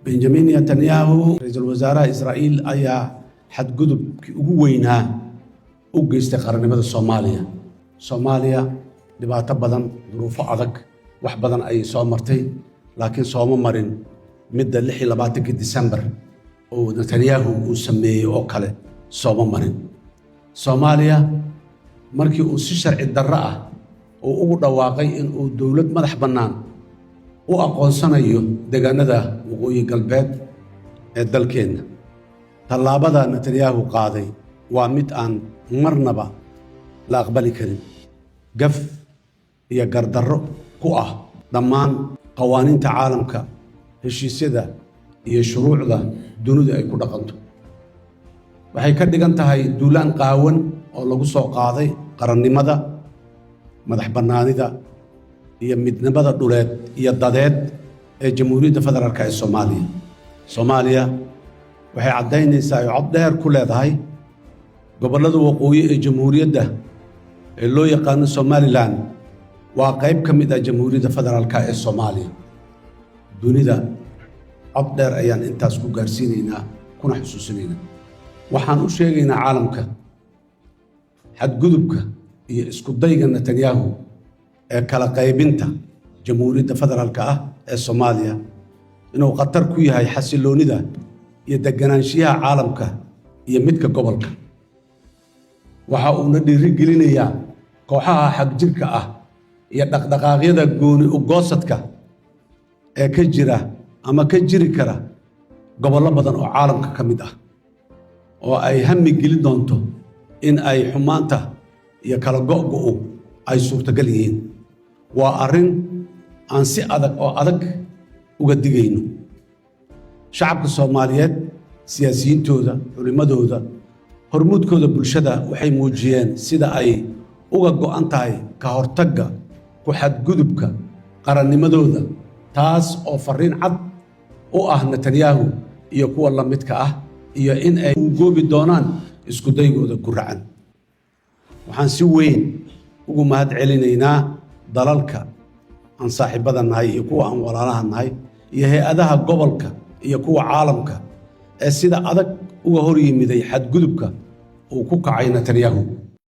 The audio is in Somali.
benjamin netanyahu ra'iisul wasaaraha israa'iil ayaa xadgudubkii ugu weynaa u geystay qarannimada Soomaaliya dhibaato badan duruufo adag wax badan ay soo martay laakiin sooma marin midda 26 December oo Netanyahu uu sameeyay oo kale sooma marin Soomaaliya markii uu si sharci darro ah oo ugu dhawaaqay in uu dawlad madax bannaan u aqoonsanayo deegaanada waqooyi galbeed ee dalkeena tallaabada Netanyahu qaaday waa mid aan marnaba la aqbali karin gaf iyo gardarro ku ah dhammaan qawaaniinta caalamka heshiisyada iyo shuruucda dunida ay ku dhaqanto waxay ka dhigan tahay duulaan qaawan oo lagu soo qaaday qarannimada madax bannaanida iyo midnimada dhuleed iyo dadeed ee Jamhuuriyadda Federaalka ee Soomaaliya waxay cadeynaysaa cod dheer ku leedahay gobollada waqooyi ee Jamhuuriyadda ee loo yaqaan Somaliland waa qayb ka mid ah Jamhuuriyadda Federaalka ee Soomaaliya dunida cod dheer ayaan intaas ku gaarsiinaynaa kuna xusuusinaynaa waxaan u sheegaynaa caalamka xadgudubka iyo isku dayga Netanyahu ee kala qaybinta Jamhuuriyadda Federaalka ah ee Soomaaliya inuu khatar ku yahay xasiloonida iyo deganaanshiyaha caalamka iyo midka gobolka waxa uu na dhiirigelinayaa kooxaha xagjirka ah iyo dhaqdhaqaaqyada gooni u goosadka ee ka jira ama ka jiri kara gobollo badan oo caalamka ka mid ah oo ay hammi gelin doonto in ay xumaanta iyo kala go'go'u ay suurtagal yihiin waa arrin aan si adag uga digayno shacabka Soomaaliyeed siyaasiyiintooda culimadooda hormuudkooda bulshada waxay muujiyeen sida ay uga go'an tahay ka hortagga ku xadgudubka qarannimadooda taas oo fariin cad u ah Netanyahu iyo kuwa la midka ah iyo in ay u goobi doonaan isku daygooda guracan waxaan si weyn ugu mahad celinaynaa dalalka aan saaxiibada nahay iyo kuwa aan walaalaha nahay iyo hay'adaha gobolka iyo kuwa caalamka ee sida adag uga hor yimiday xadgudubka uu ku kacay Netanyahu